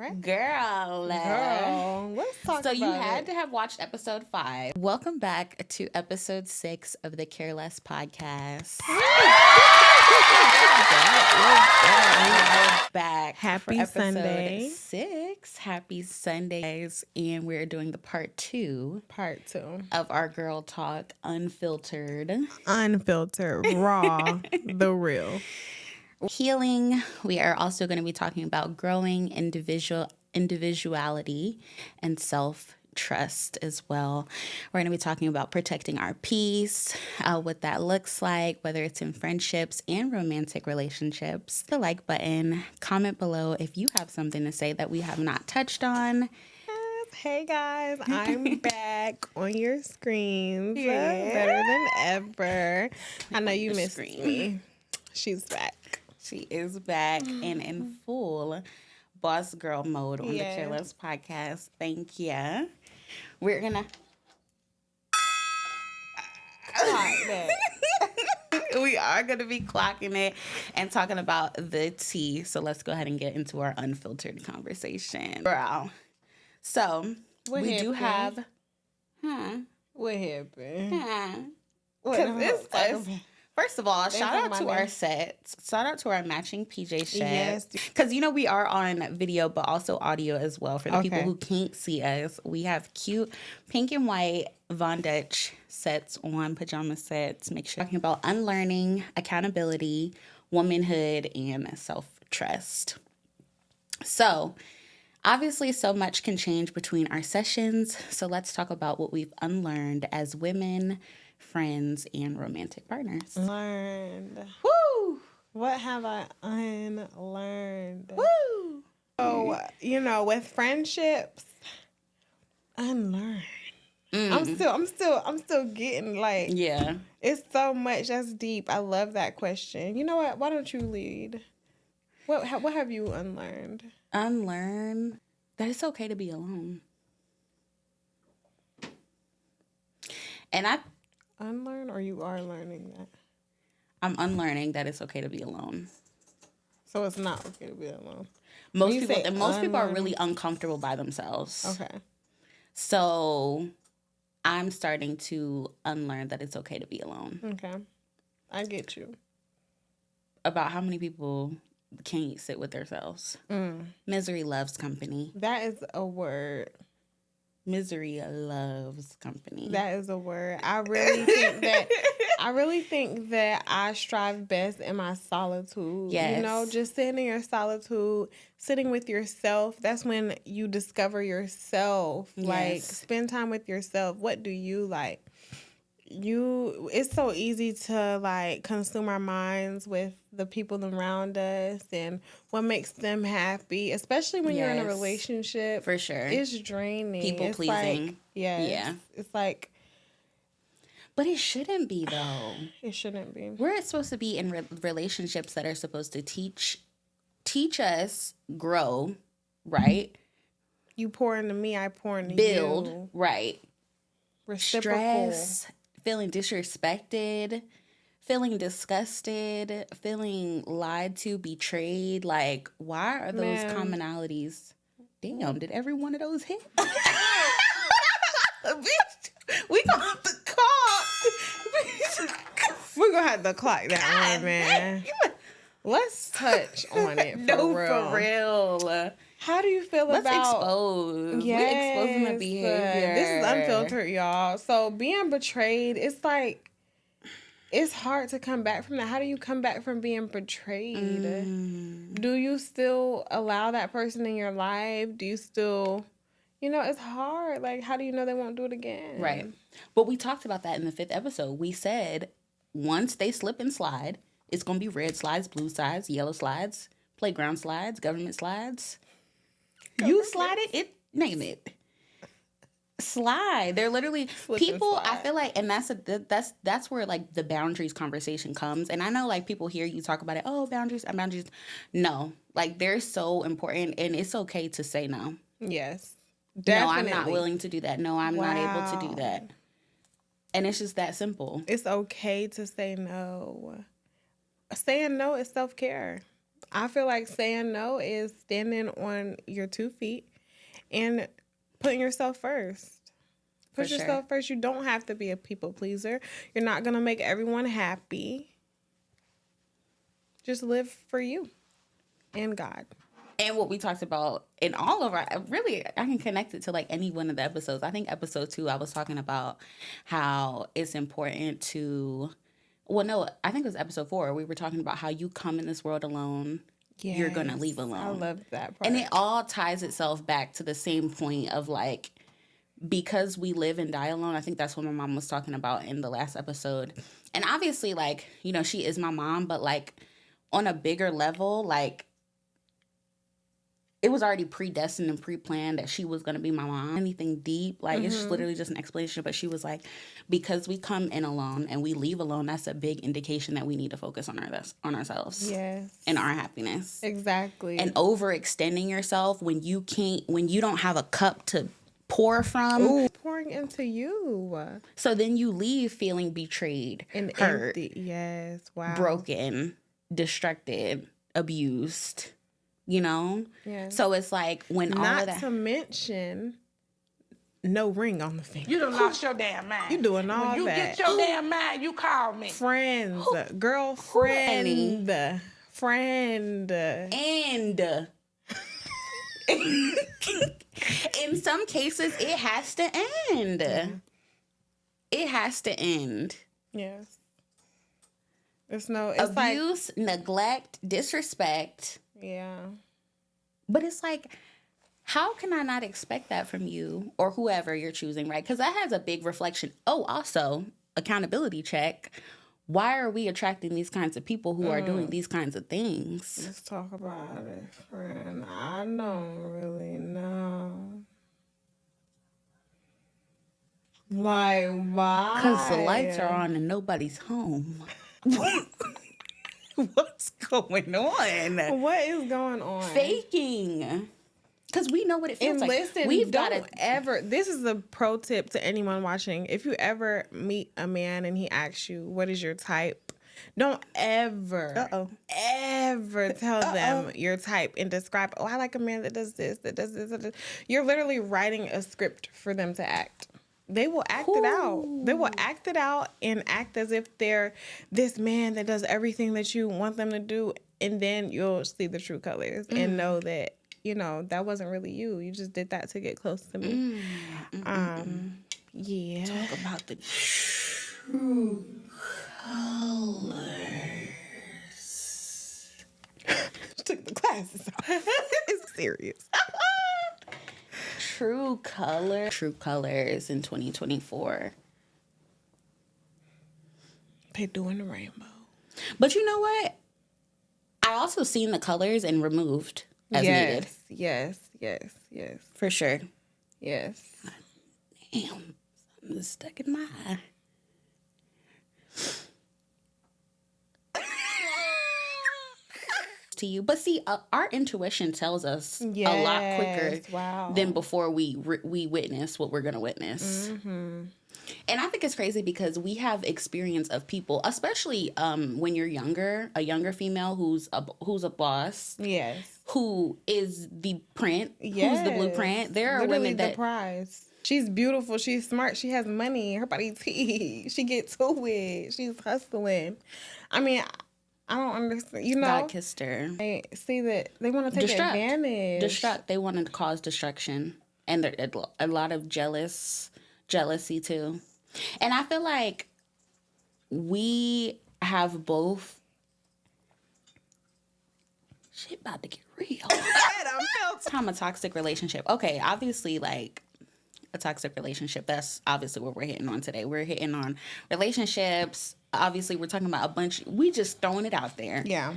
right? Girl, let's talk about it. So you had to have watched episode 5. Welcome back to episode 6 of the Care Less podcast. We're back. Happy for episode Sunday. 6. Happy Sundays. And we're doing the part 2 Part 2 of our girl talk, Unfiltered. Unfiltered, raw, the real. Healing. We are also going to be talking about growing individuality and self-trust as well. We're going to be talking about protecting our peace, what that looks like, whether it's in friendships and romantic relationships. The like button, comment below if you have something to say that we have not touched on. Hey guys, I'm back on your screens. Yeah. Better than ever. I know you missed me. She's back. She is back and in full boss girl mode on the Care Less podcast. Thank you. We're gonna we are gonna be clocking it and talking about the tea. So let's go ahead and get into our unfiltered conversation. Girl. So What we happened? do have What happened? Because it's us. First of all, shout out to my our name. sets. Shout out to our matching PJ shirts. Yes. Because, we are on video, but also audio as well. For the people Okay. who can't see us, we have cute pink and white Von Dutch sets on, pajama sets. Make sure talking about unlearning, accountability, womanhood, and self-trust. So, obviously, so much can change between our sessions. So let's talk about what we've unlearned as women, friends, and romantic partners. Learned. Woo! What have I unlearned? Woo! So, with friendships, unlearn. I'm still getting Yeah. it's so much that's deep. I love that question. You know what? Why don't you lead? What have you unlearned? Unlearn that it's okay to be alone. And Unlearn, or you are learning that? I'm unlearning that it's okay to be alone. So it's not okay to be alone. Most you people say are really uncomfortable by themselves. Okay. So I'm starting to unlearn that it's okay to be alone. Okay. I get you. About how many people can't sit with themselves. Misery loves company. That is a word. Misery loves company. That is a word. I really think that I strive best in my solitude. Yes. Just sitting in your solitude, sitting with yourself. That's when you discover yourself. Yes. Spend time with yourself. What do you like? It's so easy to consume our minds with the people around us and what makes them happy, especially when you're in a Yes. relationship. For sure. It's draining. People It's pleasing. Yeah. It's like, But it shouldn't be, though. it shouldn't be. We're supposed to be in relationships that are supposed to teach us, grow, right? You pour into me, I pour into Build, you. right? Reciprocal. Stress, feeling disrespected, feeling disgusted, feeling lied to, betrayed. Like, why are those commonalities? Damn, did every one of those hit? Bitch, we gonna have to call. We're going to have to clock that one, man. Let's touch on it For real. How do you feel Let's about... expose. We're exposing the behavior. This is Unfiltered, y'all. So being betrayed, it's like... It's hard to come back from that. How do you come back from being betrayed? Do you still allow that person in your life? Do you still... it's hard. How do you know they won't do it again? Right. But we talked about that in the 5th episode. We said once they slip and slide, it's going to be red slides, blue slides, yellow slides, playground slides, government slides. You slide it, name it. Slide. They're literally people. I feel like, and that's where the boundaries conversation comes. And I know people hear you talk about it. Oh, boundaries. No, they're so important, and it's okay to say no. Yes. Definitely. No, I'm not willing to do that. No, I'm not able to do that. And it's just that simple. It's okay to say no. Saying no is self-care. I feel like saying no is standing on your 2 feet and putting yourself first. Put yourself first. You don't have to be a people pleaser. You're not going to make everyone happy. Just live for you and God. And what we talked about in all of our, really, I can connect it to like any one of the episodes. I think episode 2, I was talking about how it's important to, well, no, I think it was episode 4. We were talking about how you come in this world alone. Yes, you're going to leave alone. I love that part. And it all ties itself back to the same point of like, because we live and die alone. I think that's what my mom was talking about in the last episode. And obviously, like, you know, she is my mom, but like on a bigger level, like, it was already predestined and pre-planned that she was going to be my mom. Anything deep, like it's literally just an explanation. But she was like, because we come in alone and we leave alone, that's a big indication that we need to focus on ourselves. Yes. And our happiness. Exactly. And overextending yourself when you don't have a cup to pour from. Ooh, pouring into you. So then you leave feeling betrayed, and hurt, empty. Yes. Wow. broken, distracted, abused. You know? Yeah. So it's like when all of that. Not to mention no ring on the finger. You done lost your damn mind. You doing all that. When you get your damn mind, you call me. Friends. Girlfriend. Friend. And in some cases, it has to end. Yeah. It has to end. Yes. It's abuse, neglect, disrespect. Yeah. But it's like, how can I not expect that from you or whoever you're choosing, right? Because that has a big reflection. Oh, also, accountability check. Why are we attracting these kinds of people who are doing these kinds of things? Let's talk about it, friend. I don't really know. Like, why? Because the lights are on and nobody's home. What's going on? What is going on? Faking. Because we know what it feels and like. Listen, this is a pro tip to anyone watching. If you ever meet a man and he asks you, what is your type? Don't ever tell them your type and describe, I like a man that does this, that does this. You're literally writing a script for them to act. They will act it out. They will act it out and act as if they're this man that does everything that you want them to do. And then you'll see the true colors and know that, you know, that wasn't really you. You just did that to get close to me. Yeah. Talk about the true colors. Took the glasses off. It's serious. True colors in 2024. They doing the rainbow. But you know what? I also seen the colors and removed as needed. Yes. For sure. Yes. Damn. Something's stuck in my eye. To you, but see, our intuition tells us a lot quicker than before we witness what we're gonna witness. And I think it's crazy because we have experience of people, especially when you're younger, a younger female who's a boss, who is the print, who's the blueprint. There are literally women that the prize. She's beautiful. She's smart. She has money. Her body's tea. She gets to it. She's hustling. I mean, I don't understand. You know, God kissed her. I see that they want to take advantage. They want to cause destruction, and a lot of jealousy too. And I feel like we have both. Shit about to get real. I'm a toxic relationship. Okay, obviously, like a toxic relationship. That's obviously what we're hitting on today. We're hitting on relationships. Obviously, we're talking about a bunch. We just throwing it out there. Yeah.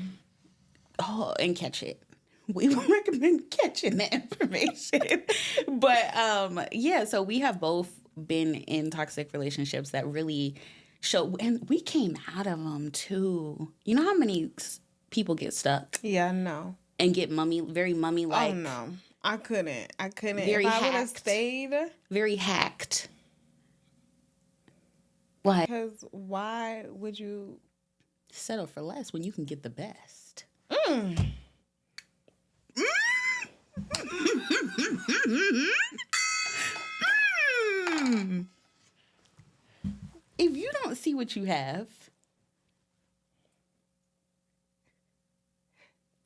Oh, and catch it. We would recommend catching the information. But yeah, so we have both been in toxic relationships that really show, and we came out of them too. You know how many people get stuck? Yeah, no. And get very mummy-like. Oh no, I couldn't. Very if hacked. I would have stayed. Very hacked. Like, because why would you settle for less when you can get the best? what you have.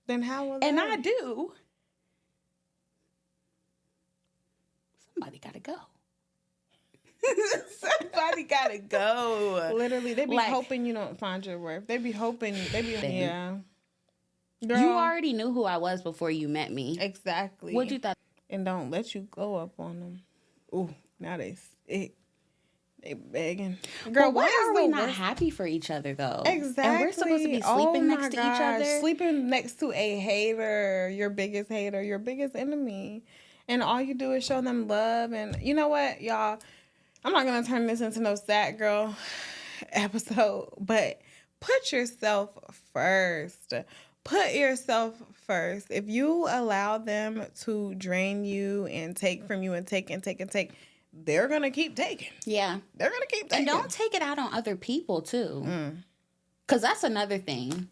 Then how will And that? I do. Somebody gotta go. Somebody gotta go. Literally, they be Like- hoping you don't find your worth. They be hoping. Yeah. Girl, You already knew who I was before you met me. exactly. What you thought? And don't let you go up on them. Ooh, now they begging. Girl, why are we the not worst- happy for each other though? Exactly. And we're supposed to be sleeping next to each other. Sleeping next to a hater, your biggest enemy. And all you do is show them love. And you know what, y'all? I'm not going to turn this into no sad girl episode, but put yourself first. Put yourself first. If you allow them to drain you and take from you and take, they're going to keep taking. Yeah. They're going to keep taking. And don't take it out on other people too. Because that's another thing.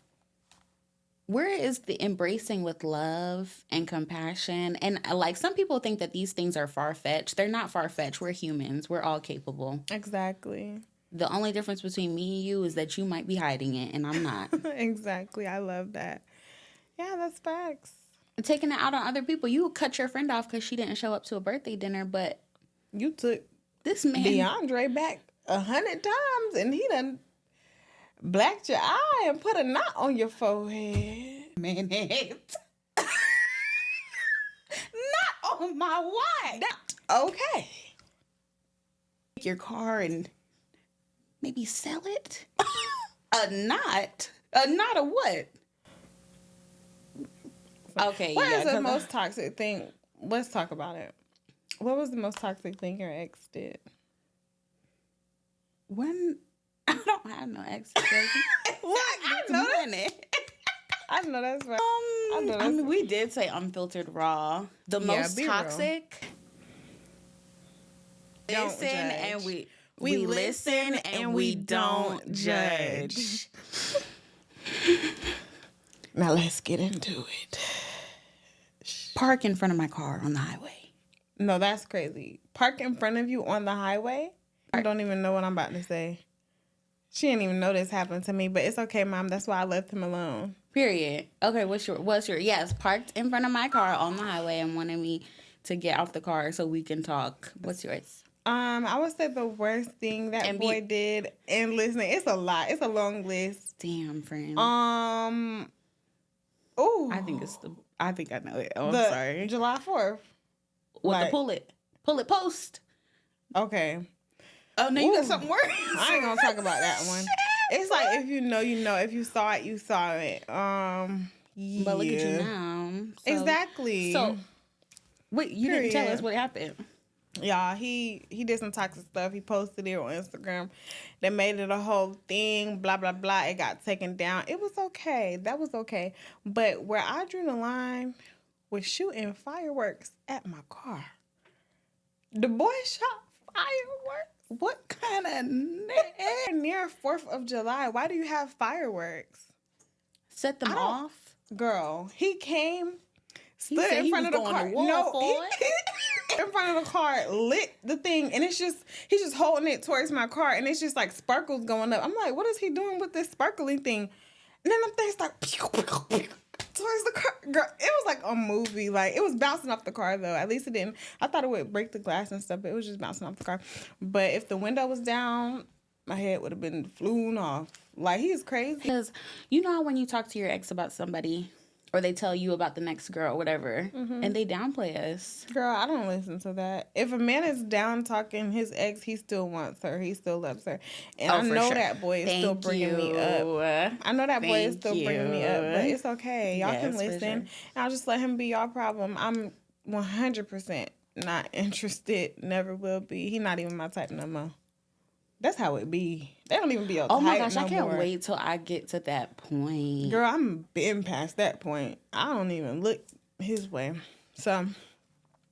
Where is the embracing with love and compassion? And like some people think that these things are far-fetched. They're not far-fetched. We're humans. We're all capable. Exactly. The only difference between me and you is that you might be hiding it and I'm not. Exactly. I love that. Yeah, that's facts. Taking it out on other people. You would cut your friend off because she didn't show up to a birthday dinner, but You took this man... DeAndre back 100 times and he done blacked your eye and put a knot on your forehead. Minute. Not on my wife. Okay. Take your car and maybe sell it. A knot of what? Okay, What yeah. is the most toxic thing? Let's talk about it. What was the most toxic thing your ex did? When I don't have no exes, baby. What? I know that. Minute. I know that's right. I mean, we did say unfiltered raw. The most be real. toxic. Don't Listen judge. and we listen and we don't judge. Now let's get into it. Park in front of my car on the highway. No, that's crazy. Park in front of you on the highway? I don't even know what I'm about to say. She didn't even know this happened to me, but it's okay, Mom. That's why I left him alone. Period. Okay, what's your yes, parked in front of my car on the highway and wanted me to get off the car so we can talk. What's yours? I would say the worst thing that boy did, and listen, it's a lot. It's a long list. Damn, friend. Oh, I think I know it. Oh, I'm the sorry. July 4th. With the pull it post. Okay. Oh no, you got something worse. I ain't gonna talk about that one. It's like if you know, you know. If you saw it, you saw it. Yeah. But look at you now. So, Exactly. So, wait, you didn't tell us what happened. Y'all, he did some toxic stuff. He posted it on Instagram. They made it a whole thing, blah, blah, blah. It got taken down. It was okay. That was okay. But where I drew the line was shooting fireworks at my car. The boy shot fireworks. What kind of Near 4th of July, why do you have fireworks? set them off? Girl, he came, stood said in he front of the was car. going to war for In front of the car, lit the thing, and he's just holding it towards my car, and it's just like sparkles going up. I'm like, what is he doing with this sparkly thing? And then the thing's like towards the car. Girl, it was like a movie. Like, it was bouncing off the car, though. At least it didn't. I thought it would break the glass and stuff, but it was just bouncing off the car. But if the window was down, my head would have been flew off. Like, he's crazy. Because you know how when you talk to your ex about somebody, or they tell you about the next girl or whatever, and they downplay us. Girl, I don't listen to that. If a man is down talking his ex, he still wants her. He still loves her. And I know that boy is still bringing me up. I know that boy is still bringing me up, but it's okay. Y'all can listen. And I'll just let him be y'all problem. I'm 100% not interested. Never will be. He not even my type no more. That's how it be. They don't even be your type no more. Oh my gosh, I can't wait till I get to that point. Girl, I'm been past that point. I don't even look his way. So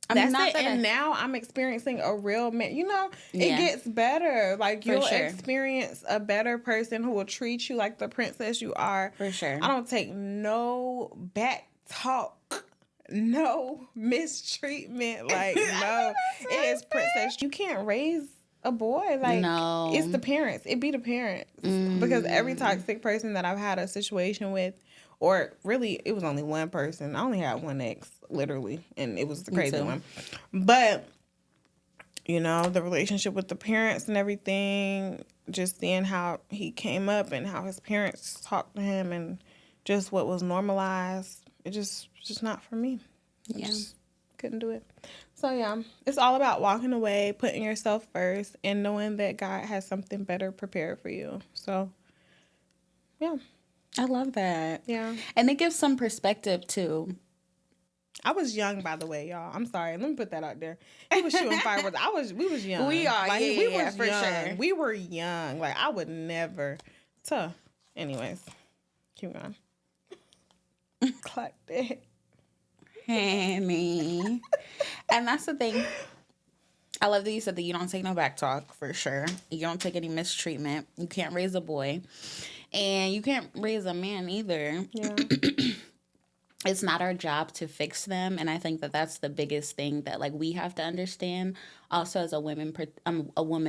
that's it. And now I'm experiencing a real man. You know, it gets better. Like, you'll experience a better person who will treat you like the princess you are. For sure. I don't take no back talk. No mistreatment. Like, no. It is princess. You can't raise a boy. Like, no, it's the parents. It be the parents. Because every toxic person that I've had a situation with, or really, it was only one person. I only had one ex, literally, and it was the crazy one. But, you know, the relationship with the parents and everything, just seeing how he came up and how his parents talked to him and just what was normalized, it's just not for me. Yeah. Couldn't do it. So yeah, it's all about walking away, putting yourself first, and knowing that God has something better prepared for you. So yeah, I love that. yeah. And it gives some perspective too. I was young, by the way, y'all. I'm sorry. Let me put that out there. He was shooting fireworks. We was young. We are, like, yeah, we yeah, was for young. sure. We were young. Like, I would never. So, anyways, keep going. Clock that. Honey. And that's the thing. I love that you said that you don't take no back talk, for sure. You don't take any mistreatment. You can't raise a boy. And you can't raise a man either. Yeah. It's not our job to fix them, and I think that that's the biggest thing that like we have to understand. Also, as a woman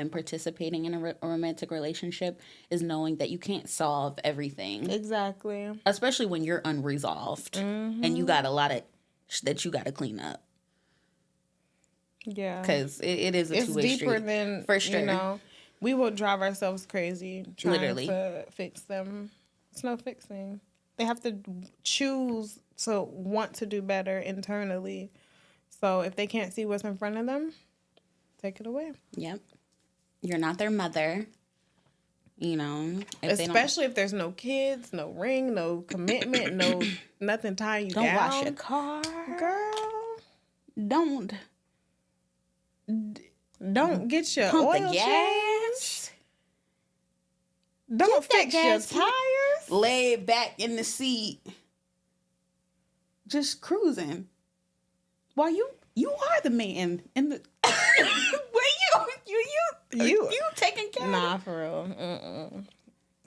participating in a romantic relationship, is knowing that you can't solve everything. Exactly. Especially when you're unresolved and you got a lot of that you got to clean up. Yeah. Because it is a two-way street. It's deeper than, for sure. You know, we will drive ourselves crazy trying Literally. to fix them. It's no fixing. They have to choose to want to do better internally. So if they can't see what's in front of them, take it away. Yep. You're not their mother. You know. Especially if there's no kids, no ring, no commitment, no nothing tying you don't down. Don't wash your car. Girl. Don't get your pump oil the gas. changed. Don't fix your tires. Lay back in the seat. Just cruising. While you are the man in the you taking care of for real.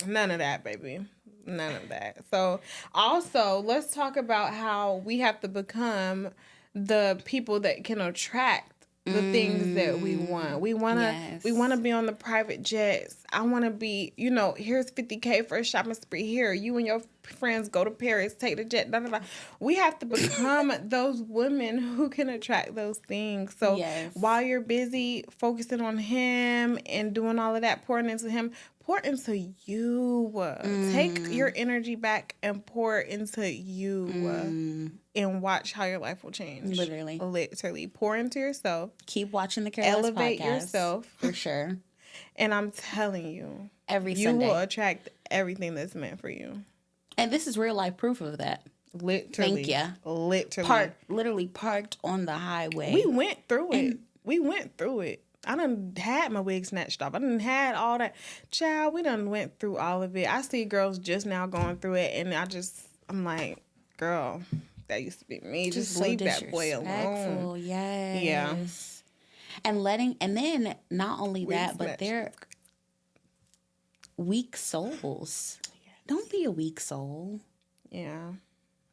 None of that, baby. None of that. So also let's talk about how we have to become the people that can attract the things that we want. We wanna be on the private jets. I wanna be, you know, here's $50K for a shopping spree. Here, you and your friends go to Paris, take the jet, blah, blah, blah. We have to become those women who can attract those things. So while you're busy focusing on him and doing all of that, pouring into him, pour into you. Take your energy back and pour into you. And watch how your life will change. Literally. Pour into yourself. Keep watching the Careless Elevate podcast. yourself. For sure. And I'm telling you. Sunday. You will attract everything that's meant for you. And this is real life proof of that. Literally. Thank you. Literally. Literally parked on the highway. We went through it. I done had my wig snatched off. I done had all that. Child, we done went through all of it. I see girls just now going through it. And I'm like, girl, that used to be me. Just so leave that boy alone. Yes. Yeah. And then not only that, but they're weak souls. Yes. Don't be a weak soul. Yeah.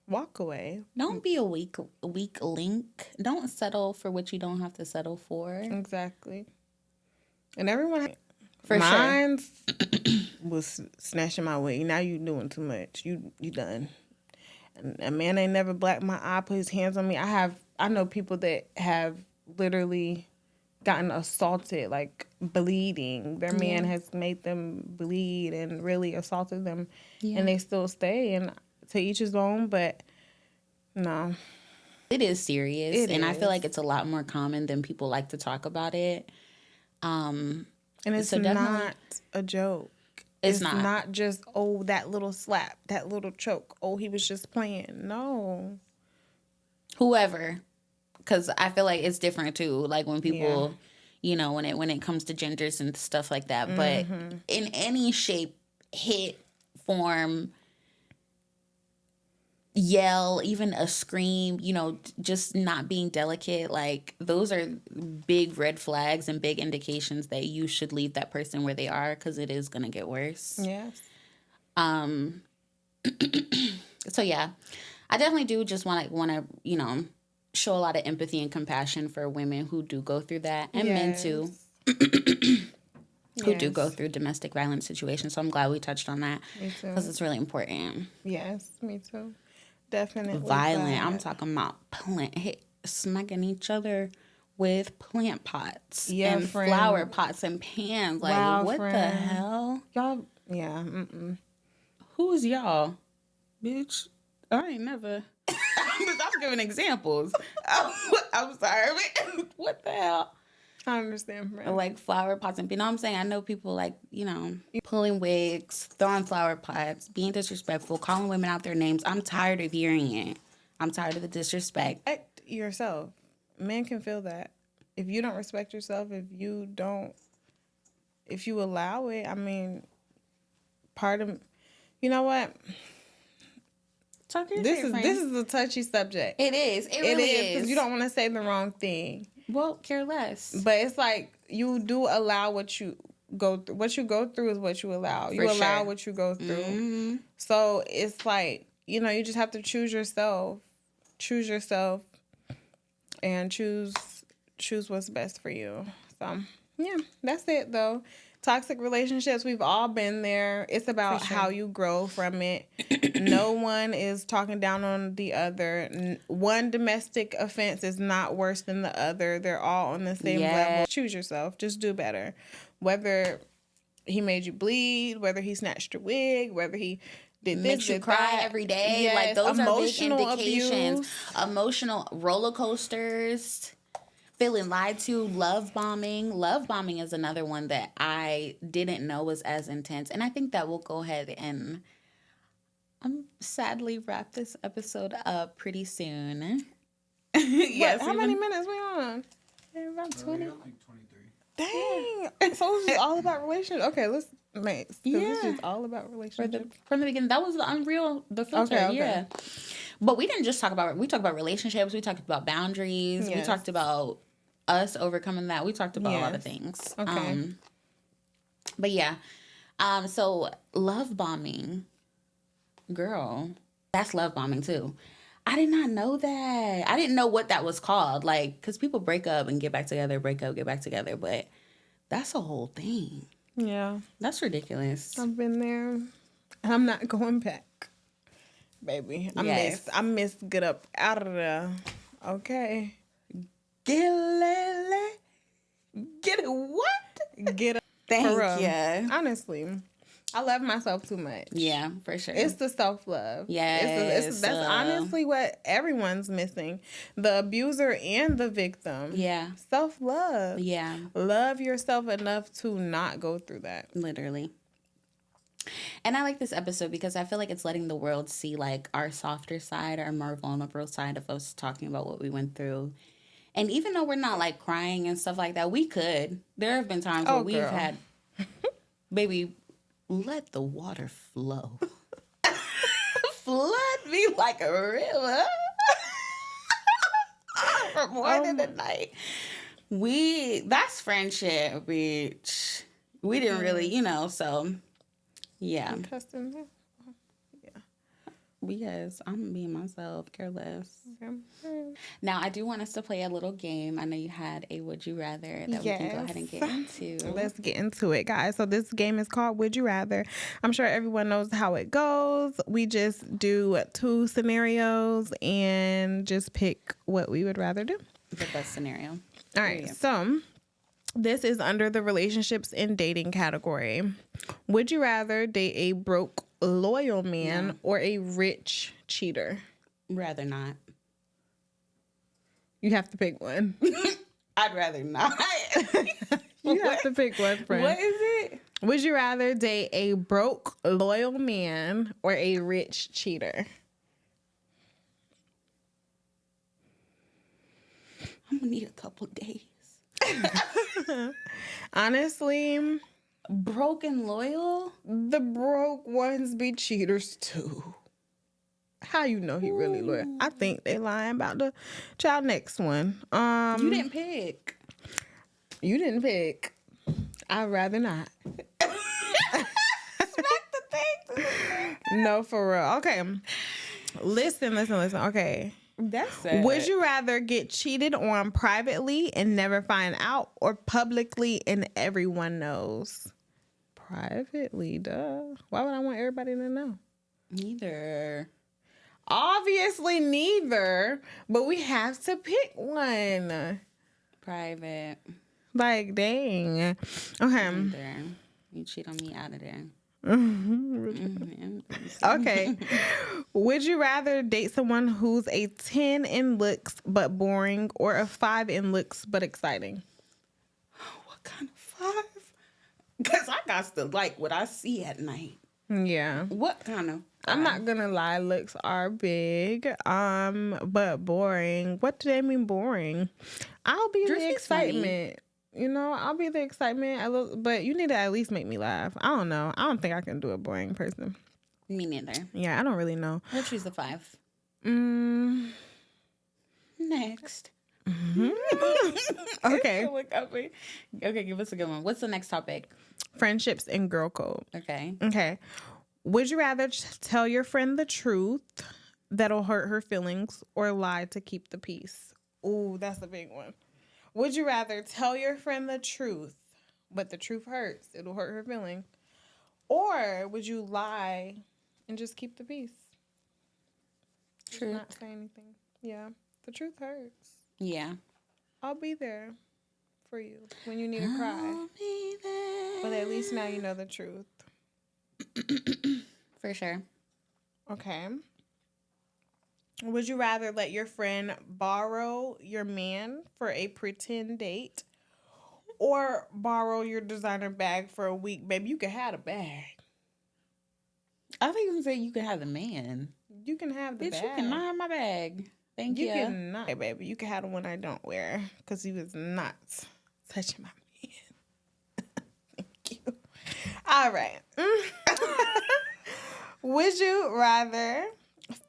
Walk away. Don't be a weak link. Don't settle for what you don't have to settle for. Exactly. And everyone, for mine was snatching my wig. Now you doing too much. You done. And a man ain't never blacked my eye, put his hands on me. I know people that have literally gotten assaulted, like bleeding. Their man has made them bleed and really assaulted them, and they still stay. And to each his own, but no. It is serious, I feel like it's a lot more common than people like to talk about it. And it's not a joke. It's not just, oh, that little slap, that little choke. Oh, he was just playing. No. Whoever. Because I feel like it's different, too. Like, when people, you know, when it comes to genders and stuff like that. But in any shape, hit, form, yell, even a scream, you know, just not being delicate, like, those are big red flags and big indications that you should leave that person where they are, because it is going to get worse. Yes. So, yeah, I definitely do just want to, you know, show a lot of empathy and compassion for women who do go through that, and men too. who do go through domestic violence situations. So I'm glad we touched on that. Me too. Because it's really important. Yes, me too. Definitely. Violent. I'm talking about smacking each other with plant pots and flower pots and pans. Like, wow, what the hell? Y'all, yeah. Mm-mm. Who's y'all? Bitch, I ain't never. I'm giving examples. I'm sorry. What the hell? I understand, friend. Like flower pots and, you know what I'm saying? I know people like, you know, pulling wigs, throwing flower pots, being disrespectful, calling women out their names. I'm tired of hearing it. I'm tired of the disrespect. Respect yourself. Men can feel that. If you don't respect yourself, if you allow it, I mean, you know what? This is a touchy subject. It is. It really is. Because you don't want to say the wrong thing. Well, care less. But it's like you do allow what you go through. What you go through is what you allow. You allow what you go through. Mm-hmm. So it's like, you know, you just have to choose yourself. Choose yourself and choose what's best for you. So, yeah, that's it, though. Toxic relationships, we've all been there. It's about how you grow from it. No one is talking down on the other. One domestic offense is not worse than the other. They're all on the same level. Choose yourself. Just do better. Whether he made you bleed, whether he snatched your wig, whether he did this, makes you cry every day. Yes, like those emotional are big indications. Abuse. Emotional roller coasters. Feeling lied to, love bombing. Love bombing is another one that I didn't know was as intense. And I think that we'll go ahead and sadly wrap this episode up pretty soon. Yes. How many minutes we on? About 20. I think 23. Dang. So it's just all about relationships. Okay, let's make it's just all about relationships. From the beginning. That was the filter. Okay. Yeah. But we didn't just talk about, we talked about relationships. We talked about boundaries. Yes. We talked about us overcoming that. We talked about a lot of things. Okay. But yeah. So love bombing. Girl, that's love bombing too. I did not know that. I didn't know what that was called. Like, because people break up and get back together, break up, get back together. But that's a whole thing. Yeah. That's ridiculous. I've been there. And I'm not going back. Baby. I miss get up out of there. Okay. Get it what? Get up. Thank you. Honestly. I love myself too much. Yeah, for sure. It's the self-love. Yes. That's honestly what everyone's missing. The abuser and the victim. Yeah. Self-love. Yeah. Love yourself enough to not go through that. Literally. And I like this episode because I feel like it's letting the world see like our softer side, our more vulnerable side of us talking about what we went through. And even though we're not like crying and stuff like that, we could. There have been times where we've had, baby, let the water flow. Flood me like a river. From morning to night. That's friendship, bitch. We didn't really, so yeah. Because I'm being myself, care less. Okay. Now, I do want us to play a little game. I know you had a Would You Rather that we can go ahead and get into. Let's get into it, guys. So this game is called Would You Rather. I'm sure everyone knows how it goes. We just do 2 scenarios and just pick what we would rather do. The best scenario. All right. So this is under the relationships and dating category. Would you rather date a broke, loyal man or a rich cheater? Rather not. You have to pick one. I'd rather not. You have to pick one, friend. What is it? Would you rather date a broke, loyal man or a rich cheater? I'm gonna need a couple days. Honestly, broke and loyal? The broke ones be cheaters too. How you know he really loyal? I think they lying about the child next one. You didn't pick. You didn't pick. I'd rather not. Smack the thing. No, for real. Okay. Listen. Okay. That's it. Would you rather get cheated on privately and never find out, or publicly and everyone knows? Privately, duh. Why would I want everybody to know? Neither. Obviously neither, but we have to pick one. Private. Like, dang. Okay. Neither. You cheat on me, out of there. Okay. Would you rather date someone who's a 10 in looks but boring, or a 5 in looks but exciting? What kind of 5? Because I got to like what I see at night. Yeah. What kind of 5? I'm not gonna lie, looks are big. But boring. What do they mean boring? I'll be the excitement. You know, I'll be the excitement. But you need to at least make me laugh. I don't know. I don't think I can do a boring person. Me neither. Yeah, I don't really know. We'll choose the 5. Next. Okay. Okay, give us a good one. What's the next topic? Friendships and girl code. Okay. Would you rather tell your friend the truth that'll hurt her feelings, or lie to keep the peace? Ooh, that's a big one. Would you rather tell your friend the truth, but the truth hurts, it'll hurt her feelings, or would you lie and just keep the peace? Truth. Not say anything. Yeah, the truth hurts. Yeah. I'll be there for you when you need to cry. I'll be there. But at least now you know the truth. For sure. Okay. Would you rather let your friend borrow your man for a pretend date, or borrow your designer bag for a week? Baby, you can have the bag. I think you can say you can have the man. You can have the Bitch, bag. you cannot have my bag. Thank you. You cannot. Hey, baby, you can have the one I don't wear, because he was not touching my man. Thank you. All right. Would you rather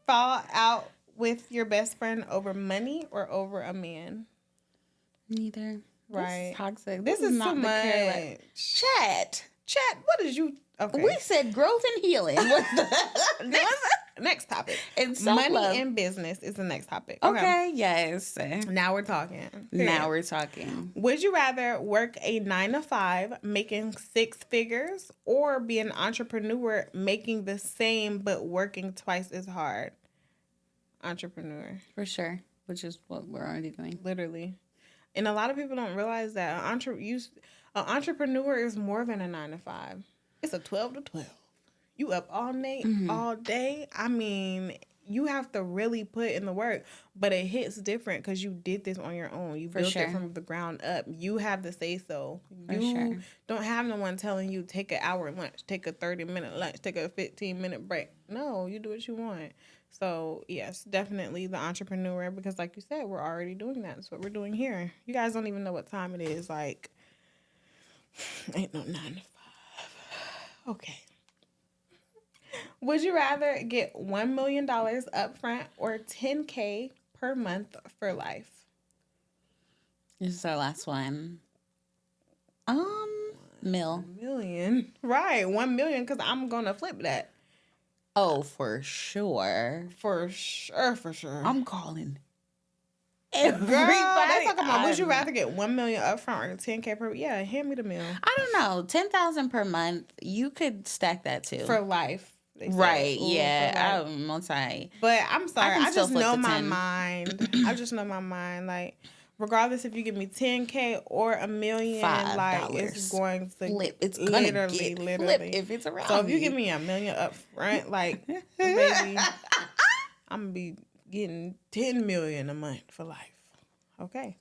fall out with your best friend over money or over a man? Neither. Right. This is toxic. This is not too the care. much. Chat, what did you... Okay. we said growth and healing. What's the next topic. And money and business is the next topic. Okay, yes. Now we're talking. Now we're talking. Would you rather work a 9-to-5 making 6 figures, or be an entrepreneur making the same but working twice as hard? Entrepreneur. For sure. Which is what we're already doing. Literally. And a lot of people don't realize that an entrepreneur is more than a 9-to-5. It's a 12 to 12. You up all night, all day. I mean, you have to really put in the work, but it hits different because you did this on your own. You built it from the ground up. You have the say so. You don't have no one telling you take an hour lunch, take a 30-minute lunch, take a 15-minute break. No, you do what you want. So, yes, definitely the entrepreneur, because like you said, we're already doing that. That's what we're doing here. You guys don't even know what time it is. Like, ain't no 9-to-5. Okay. Would you rather get $1 million up front, or $10K per month for life? This is our last one. Mil. $1 million. Right, $1 million, because I'm going to flip that. Oh, for sure. For sure. I'm calling everybody. Girl, they talking about, would you rather get $1 million up front or $10K per? Yeah, hand me the meal. I don't know. $10,000 per month. You could stack that too for life. Right? Yeah, I'm multi. But I'm sorry. I just know my mind. I just know my mind. Like, regardless if you give me $10K or $1 million, like it's going to flip. It's literally flip if it's around. So if you give me $1 million up front, like, baby, I'm gonna be getting $10 million a month for life. Okay,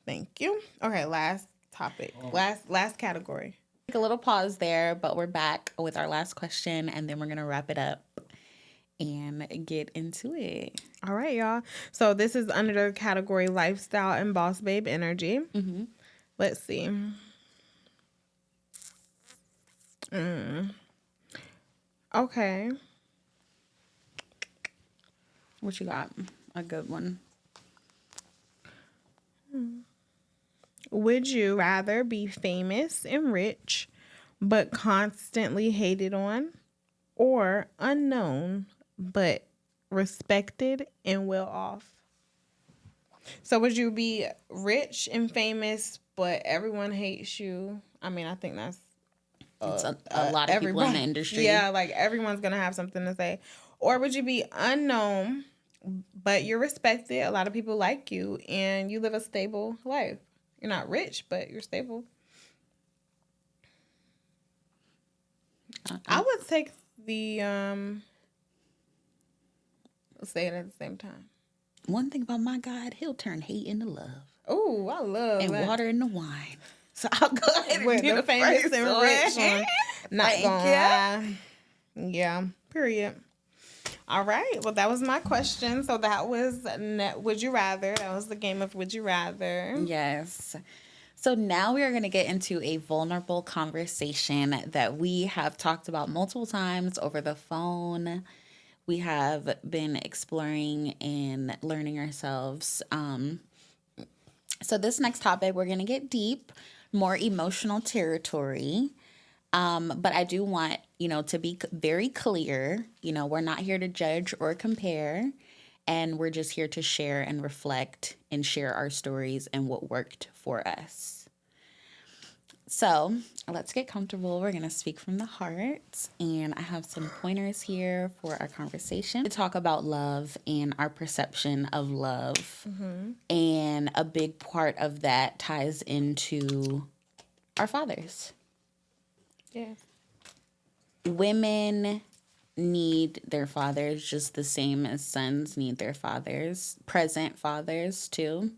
thank you. Okay, last topic. Last category. Take a little pause there, but we're back with our last question, and then we're gonna wrap it up and get into it. All right, y'all. So this is under the category lifestyle and boss babe energy. Mm-hmm. Let's see. Okay. What you got? A good one. Would you rather be famous and rich, but constantly hated on, or unknown, but respected and well off. So would you be rich and famous, but everyone hates you? I mean, I think that's It's a lot of people in the industry. Yeah, like everyone's gonna have something to say. Or would you be unknown, but you're respected? A lot of people like you, and you live a stable life. You're not rich, but you're stable. I would take the let's say it at the same time. One thing about my God, he'll turn hate into love. Oh, I love and that. water into wine. So I'll go ahead and do the famous first and one. rich one. Not gonna lie. Yeah. Period. All right. Well, that was my question. So that was Would You Rather. That was the game of Would You Rather. Yes. So now we are going to get into a vulnerable conversation that we have talked about multiple times over the phone. We have been exploring and learning ourselves. So this next topic, we're going to get deep, more emotional territory. But I do want, to be very clear, we're not here to judge or compare, and we're just here to share and reflect and share our stories and what worked for us. So let's get comfortable. We're going to speak from the heart, and I have some pointers here for our conversation to talk about love and our perception of love. Mm-hmm. And a big part of that ties into our fathers. Yes. Women need their fathers just the same as sons need their fathers, present fathers too.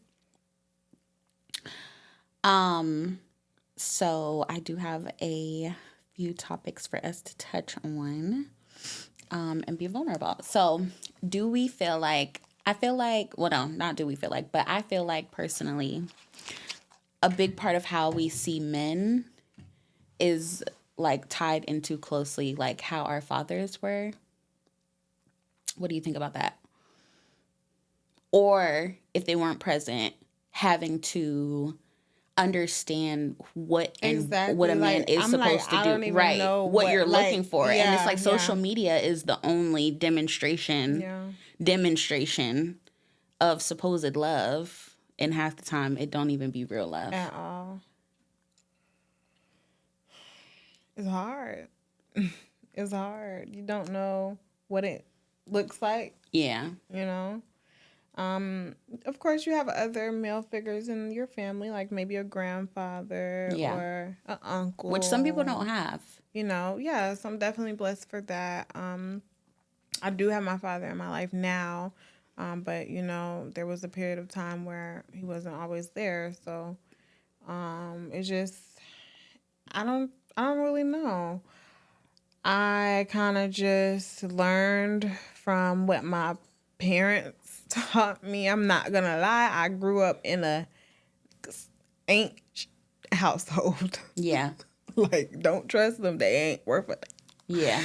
So I do have a few topics for us to touch on and be vulnerable. So do we feel like, I feel like personally, a big part of how we see men is like tied into closely like how our fathers were. What do you think about that? Or if they weren't present, having to understand what a man is supposed to do, right? What you're looking for, and it's like social media is the only demonstration of supposed love, and half the time it don't even be real love at all. It's hard. It's hard. You don't know what it looks like. Yeah. Of course, you have other male figures in your family, like maybe a grandfather or an uncle. Which some people don't have. So I'm definitely blessed for that. I do have my father in my life now, but, there was a period of time where he wasn't always there. So it's just, I don't really know. I kind of just learned from what my parents taught me. I'm not gonna lie, I grew up in a ain't household. Yeah. Like, don't trust them, they ain't worth it. Yeah.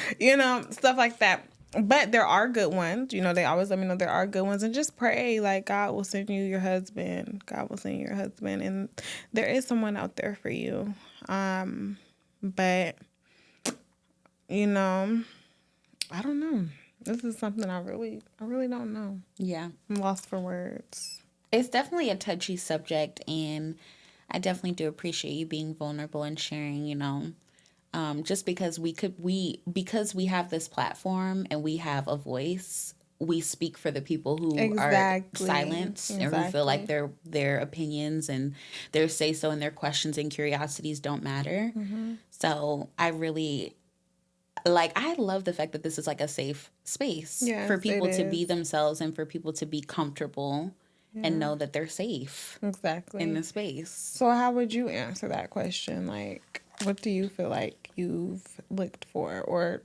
Stuff like that. But there are good ones. They always let me know there are good ones, and just pray like God will send you your husband. God will send you your husband, and there is someone out there for you. But I don't know. This is something I really don't know. Yeah. I'm lost for words. It's definitely a touchy subject, and I definitely do appreciate you being vulnerable and sharing, just because because we have this platform and we have a voice, we speak for the people who are silenced and who feel like their opinions and their say-so and their questions and curiosities don't matter. Mm-hmm. So I really... I love the fact that this is like a safe space for people to be themselves and for people to be comfortable and know that they're safe in the space. So how would you answer that question? Like, what do you feel like you've looked for or,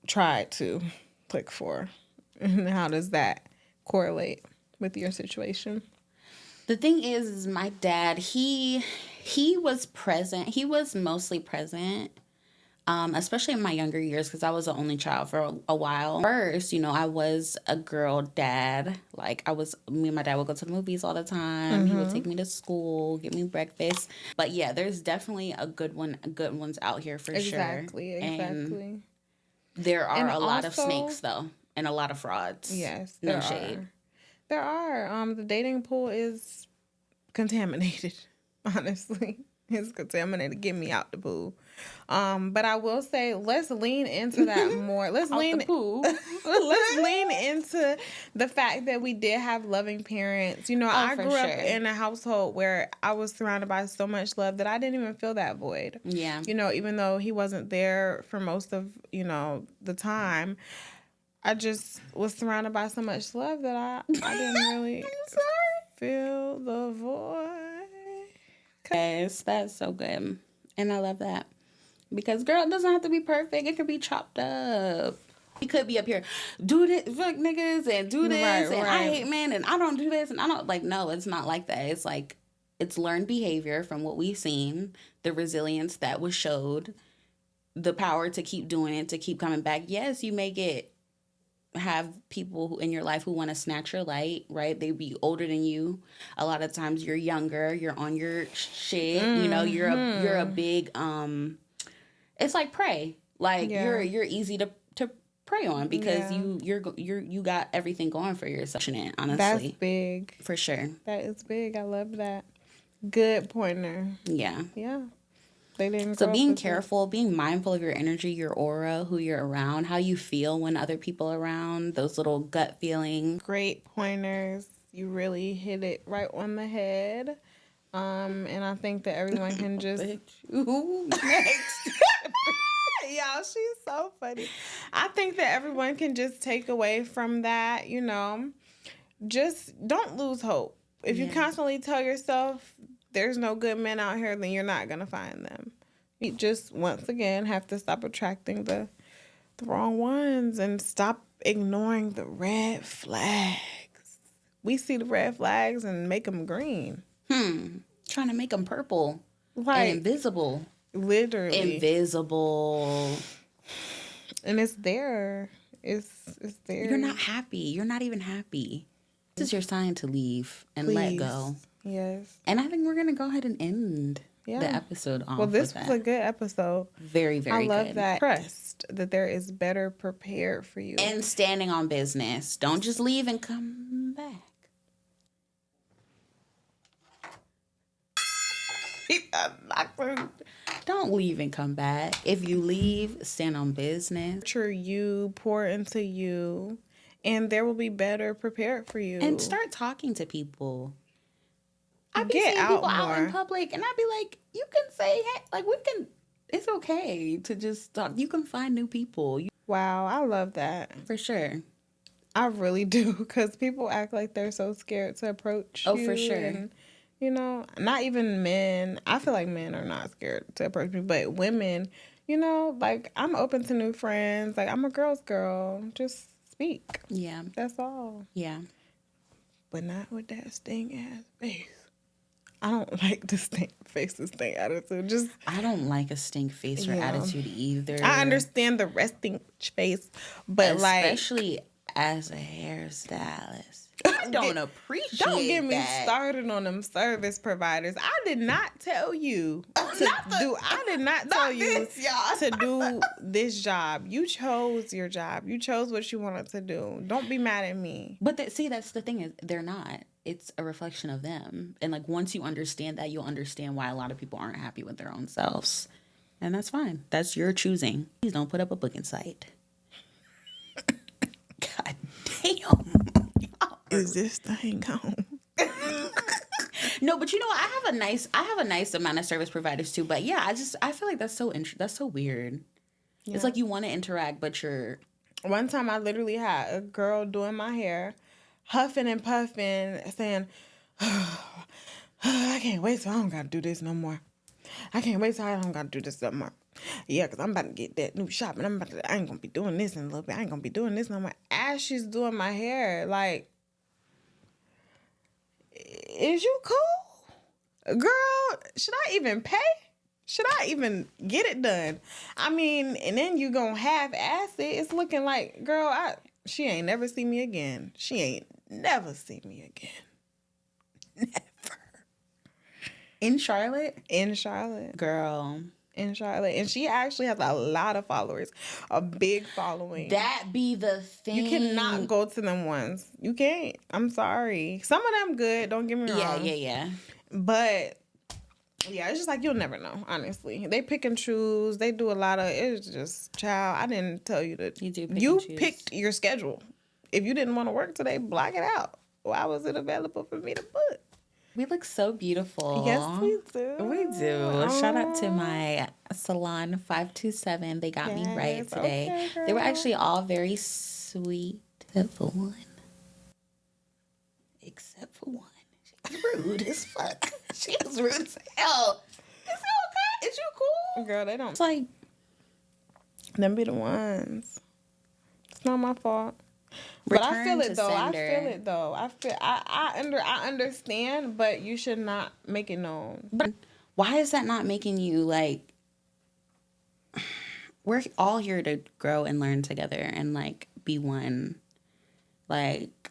tried to look for? And how does that correlate with your situation? The thing is my dad, he was present. He was mostly present, especially in my younger years because I was the only child for a while. First, I was a girl dad. Like, me and my dad would go to the movies all the time. Mm-hmm. He would take me to school, get me breakfast. But yeah, there's definitely good ones out here for sure. Exactly. There are And a lot of also- snakes, though, and a lot of frauds. Yes, No there shade. are. There are. The dating pool is contaminated. Honestly, it's contaminated. Get me out the pool. But I will say, let's lean into that more. Let's Out the pool. Let's lean into the fact that we did have loving parents. You know, I for grew up sure. in a household where I was surrounded by so much love that I didn't even feel that void. Yeah. You know, even though he wasn't there for most of, the time, I just was surrounded by so much love that I didn't really feel the void. Yes, that's so good. And I love that. Because, girl, it doesn't have to be perfect. It could be chopped up. He could be up here, do this, fuck niggas, and do this, and I hate men, and I don't do this, and I don't, like, no, it's not like that. It's like, it's learned behavior from what we've seen, the resilience that was showed, the power to keep doing it, to keep coming back. Yes, you may have people in your life who want to snatch your light, right? They be older than you. A lot of times you're younger, you're on your shit, you're a big, it's like prey. Like you're easy to prey on because you got everything going for yourself. Honestly, that's big for sure. That is big. I love that. Good pointer. Yeah. They didn't. So being careful, being mindful of your energy, your aura, who you're around, how you feel when other people are around, those little gut feelings. Great pointers. You really hit it right on the head. And I think that everyone can just. Next. Y'all, she's so funny. I think that everyone can just take away from that, just don't lose hope. If you constantly tell yourself there's no good men out here, then you're not going to find them. You just, once again, have to stop attracting the wrong ones and stop ignoring the red flags. We see the red flags and make them green. Trying to make them purple. Like, and invisible. Literally. Invisible. And it's there. It's there. You're not happy. You're not even happy. This is your sign to leave and let go. Yes. And I think we're going to go ahead and end the episode off. Well, this was a good episode. Very, very good. I love that. Trust that there is better prepared for you. And standing on business. Don't just leave and come back. Don't leave and come back. If you leave, stand on business. Nurture you, pour into you, and there will be better prepared for you. And start talking to people. I be Get seeing out people out in more. public, and I be like, you can say, hey, like, we can, it's okay to just talk. You can find new people. Wow, I love that. For sure. I really do, because people act like they're so scared to approach you. Oh, for sure. And, not even men. I feel like men are not scared to approach me, but women, like, I'm open to new friends. Like, I'm a girl's girl. Just speak. Yeah. That's all. Yeah. But not with that sting ass face. I don't like the stink attitude. I don't like a stink face or attitude either. I understand the resting face, but especially as a hairstylist. I don't appreciate Don't get me that. started on them service providers. I did not tell you I did not tell you to do this job. You chose your job. You chose what you wanted to do. Don't be mad at me. But that's the thing is they're not. It's a reflection of them. And like once you understand that, you'll understand why a lot of people aren't happy with their own selves. And that's fine. That's your choosing. Please don't put up a booking site. God damn. Is this thing on? No, but I have a nice amount of service providers too. But yeah, I feel like that's so weird. Yeah. It's like you want to interact, but you're. One time I literally had a girl doing my hair, huffing and puffing, saying, I can't wait till I don't got to do this no more. I can't wait till I don't got to do this no more. Yeah, because I'm about to get that new shop, and I ain't going to be doing this in a little bit. I ain't going to be doing this no more. As she's doing my hair, like, is you cool? Girl, should I even pay? Should I even get it done? I mean, and then you gonna half-ass it. It's looking like, girl, she ain't never see me again. She ain't never see me again. Never. In Charlotte? In Charlotte. Girl. in Charlotte, and she actually has a lot of followers, a big following. That be the thing. You cannot go to them ones. You can't. I'm sorry. Some of them good. Don't get me wrong. Yeah. But yeah, it's just like you'll never know. Honestly, they pick and choose. They do a lot of. It's just, child. I didn't tell you that. You do. Pick You and choose. picked your schedule. If you didn't want to work today, block it out. Why was it available for me to put? We look so beautiful. Yes, we do. We do. Shout out to my salon 527. They got me right today. Okay, they were girl. actually all very sweet, except for one. She was rude as fuck. She was rude as hell. Is it okay? Is you cool? Girl, they don't. It's like, Them be the ones. It's not my fault. But I feel return it to though. sender. I understand, but you should not make it known. But why is that not making you like? We're all here to grow and learn together and like be one. Like,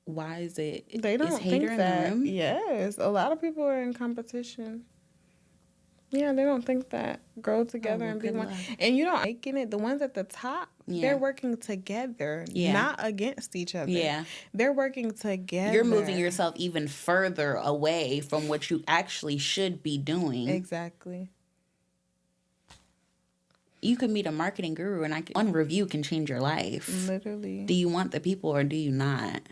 why is it? They don't is hater think in that. the room? Yes, a lot of people are in competition. Yeah, they don't think that. Grow together well, and be good one. luck. And you don't making it. The ones at the top, they're working together, not against each other. Yeah. They're working together. You're moving yourself even further away from what you actually should be doing. Exactly. You could meet a marketing guru and one review can change your life. Literally. Do you want the people or do you not?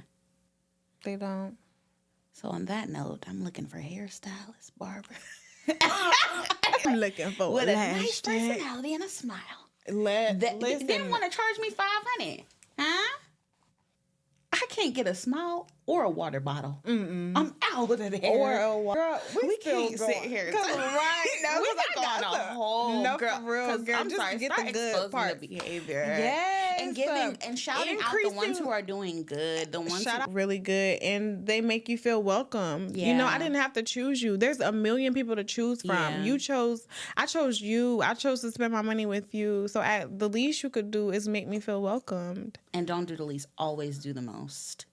They don't. So on that note, I'm looking for hairstylist, barber. I'm looking for With a lash nice tag. personality and a smile. Listen. They didn't want to charge me $500, huh? I can't get a smile or a water bottle. I'm out of there. Or a girl, we can't still sit going. here. Right now, We I got got a whole no, girl. for real, 'Cause girl. I'm Just sorry, get start the good exposing part. the behavior. Yes, and giving and shouting out the ones who are doing good. The ones Shout who out really good, and they make you feel welcome. You know, I didn't have to choose you. There's a million people to choose from. Yeah. I chose you. I chose to spend my money with you. So the least you could do is make me feel welcomed. and don't do the least. Always do the most.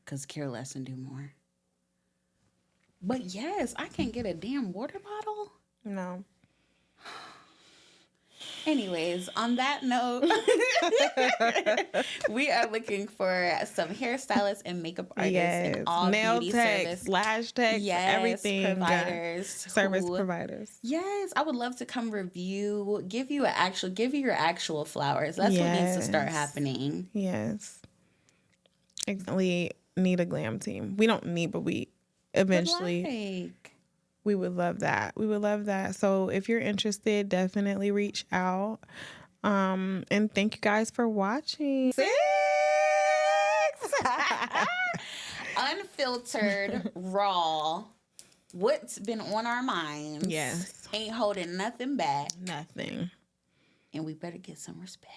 Because care less and do more. But yes, I can't get a damn water bottle. No. Anyways, on that note, we are looking for some hairstylists and makeup artists and all nail beauty techs, service. lash techs, everything. Providers, Service who- providers. Yes, I would love to come review, give you your actual flowers. That's what needs to start Yes. happening. Yes. We need a glam team. We don't need, but we eventually we would love that. We would love that. So if you're interested, definitely reach out. And thank you guys for watching. Unfiltered, raw. What's been on our minds? Yes. Ain't holding nothing back. Nothing. And we better get some respect.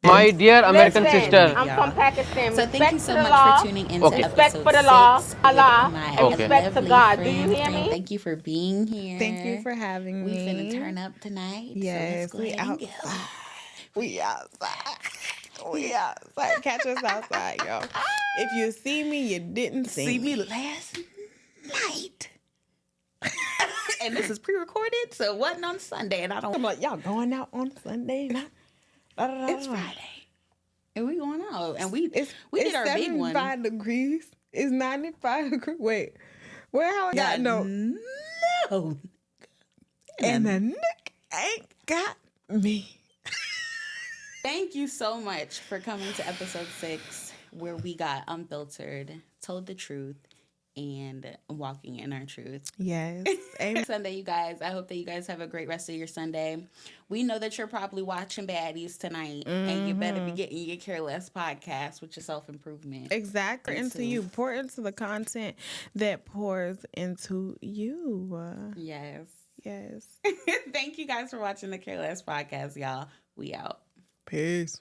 My dear American Listen, sister. I'm from Pakistan. So thank you Respect so to the much law, for tuning in Okay. to respect episode for the law, 6 Allah, with my and respect to lovely God. Do friend, you hear me? Thank you for being here. Thank you for having We me. finna turn up tonight. Yes, so let's go ahead and go. We outside. We outside. Catch us outside, yo. If you see me, you didn't see me. Last night. And this is pre-recorded, so it wasn't on Sunday, and I'm like, y'all going out on Sunday night? It's Friday. And we going out. And we did It's our big one. 75 degrees. It's 95 degrees. Wait. Where how I got no. No. And the neck ain't got me. Thank you so much for coming to episode 6, where we got unfiltered, told the truth, and walking in our truth. Yes. Amen. Sunday, you guys. I hope that you guys have a great rest of your Sunday. We know that you're probably watching Baddies tonight, and you better be getting your Care Less podcast with your self-improvement. Exactly. Into you. Pour into the content that pours into you. Yes. Yes. Thank you guys for watching the Care Less podcast, y'all. We out. Peace.